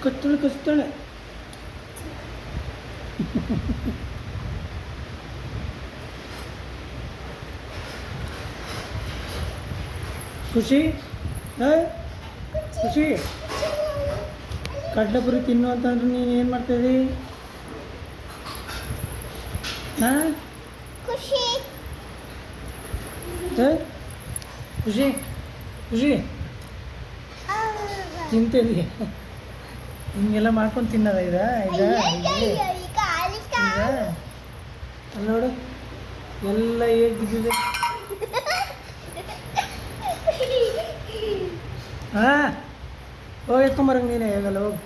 ಕಚ್ತಾಳೆ ಖುಷಿ ಖುಷಿ ಕಡ್ಲೆಪುರಿ ತಿನ್ನು ಅಂತಂದ್ರೆ ನೀನು ಏನು ಮಾಡ್ತಾಯಿದ್ದಿ? ಹಾಂ ಖುಷಿ ಖುಷಿ ಖುಷಿ ತಿಂತಿದ್ದಿ ಹಿಂಗೆಲ್ಲ ಮಾಡ್ಕೊಂಡು ತಿನ್ನೋದ ಈಗ ಅಲ್ಲಿ ನೋಡು ಎಲ್ಲ ಹೇಗೆ ಬಿದ್ದಿದೆ. ಹಾಂ ಹೋಗಿ ಎತ್ಕೊಂಬರಂಗೆ ನೀನೇ ಹೇಗಲ್ಲ ಹೋಗಿ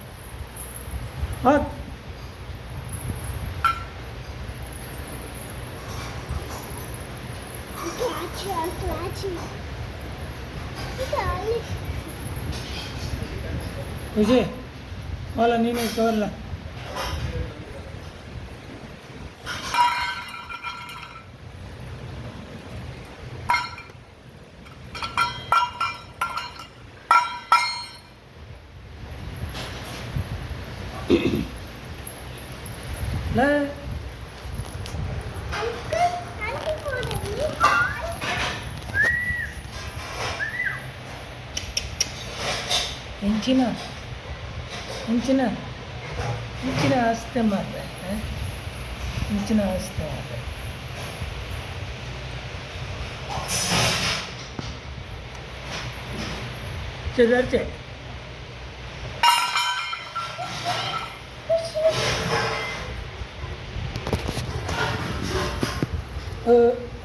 ಹೋಗಿ ಖುಷಿ ಹೋಗಲ್ಲ ನೀನೇ ಇಟ್ಕೋಲ್ಲ. ಹೆಂಚಿನ ಹೆಂಚಿನ ಹೆಂಚಿನ ಆಸ್ತೆ ಮಾರ್ರೆ ಹೆಂಚಿನ ಆಸ್ತೆ ಮಾರ್ರೆ ಚೆದಾರ್ಚೆ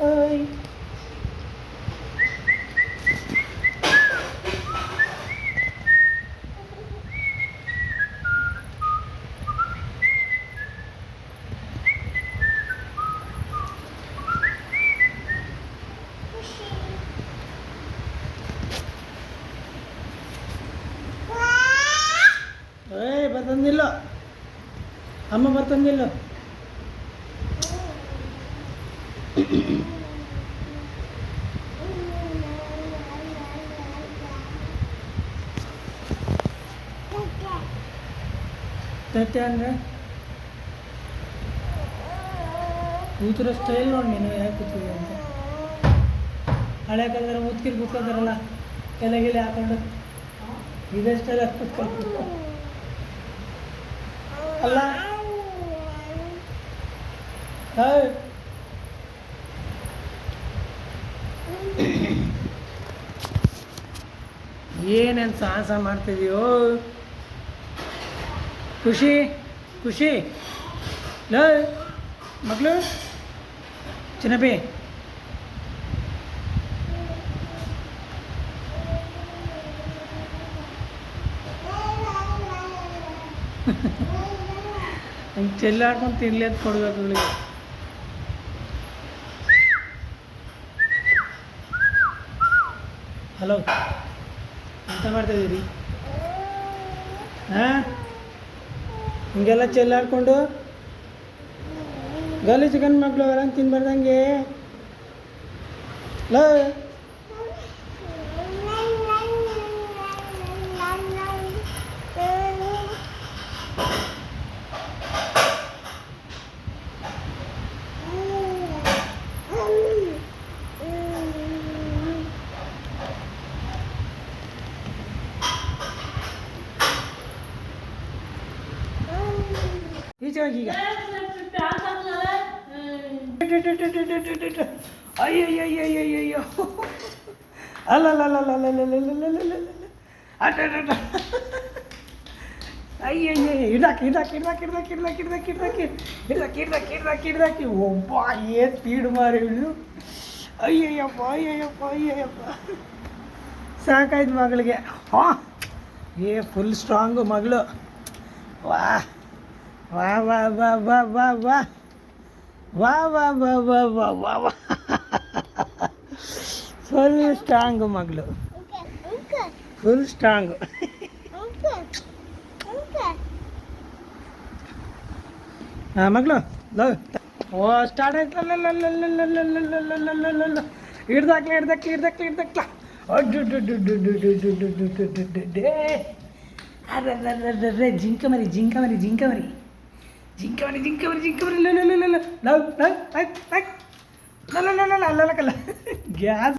ಓಯ್ ಬರ್ತಂದಿಲ್ಲ ಅಮ್ಮ ಬರ್ತಂದಿಲ್ಲ. ತಟ್ಟೆ ಅಂದರೆ ಕೂತಿರೋ ಸ್ಟೈಲ್ ನೋಡಿ ನೀನು ಯಾಕೆ ಕೂತಿದ್ವಿ ಅಂತ. ಹಳೆ ಕಾಲದಲ್ಲಿ ಮುತ್ಕಿರ್ ಕೂತ್ಕೋತಾರಲ್ಲ ಕೆಳಗಿಲೆ ಹಾಕೊಂಡು ಇದೇ ಸ್ಟೈಲ್ ಕೂತ್ಕೊಂಡು ಅಲ್ಲ ಏನೇನು ಸಾಹಸ ಮಾಡ್ತಿದೀಯೋ ಖುಷಿ ಖುಷಿ ಲ ಮಗಳು ಚಿನ್ನಬಿ ಹಂಗೆ ಚೆಲ್ಲಾಡ್ಕೊಂಡು ತಿನ್ಲಿ ಅಂತ ಕೊಡ್ಬೇಕು ಇವಳಿಗೆ. ಹಲೋ ಎಂತ ಮಾಡ್ತಾಯಿದ್ದೀರಿ? ಹಾಂ ಹಿಂಗೆಲ್ಲ ಚೆಲ್ಲಾಡ್ಕೊಂಡು ಗಲೀಜು ಚಿಕನ್ ಮಕ್ಕಳು ಅವರಂಗೆ ತಿನ್ಬಾರ್ದಂಗೆ ಲೋ. ಈಗ ಅಯ್ಯಯ್ಯಯ್ಯಯ್ಯಯ್ಯೋ ಅಯ್ಯಯ್ಯ ಹಿಡ್ದಾಕಿ ಒಬ್ಬ ಏನ್ ಸ್ಪೀಡ್ ಮಾರಿ ಇಳು. ಅಯ್ಯಯ್ಯಪ್ಪ ಅಯ್ಯಯ್ಯಪ್ಪ ಅಯ್ಯಯ್ಯಪ್ಪ ಸಾಕಾಯ್ತು ಮಗಳಿಗೆ. ಹಾಂ ಫುಲ್ ಸ್ಟ್ರಾಂಗು ಮಗಳು. ವಾ ವಾ ವಾ ವಾ ವಾ ವಾ ವಾ ವಾ ವಾ ವಾ ವಾ ವಾ ವಾ ವಾ ಫುಲ್ ಸ್ಟ್ರಾಂಗು ಮಗಳು, ಫುಲ್ ಸ್ಟ್ರಾಂಗು. ಹಾಂ ಮಗಳು ಲವ್ ಓ ಸ್ಟಾರ್ಟ್ ಆಯ್ತಲ್ಲ. ಹಿಡ್ದಾಕ್ಲ ಅರ್ರೆ ಜಿಂಕೆ ಮರಿ ಅಲ್ಲಲ್ಲ ಗ್ಯಾಸ್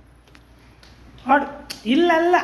ಹಾಡು ಇಲ್ಲಲ್ಲ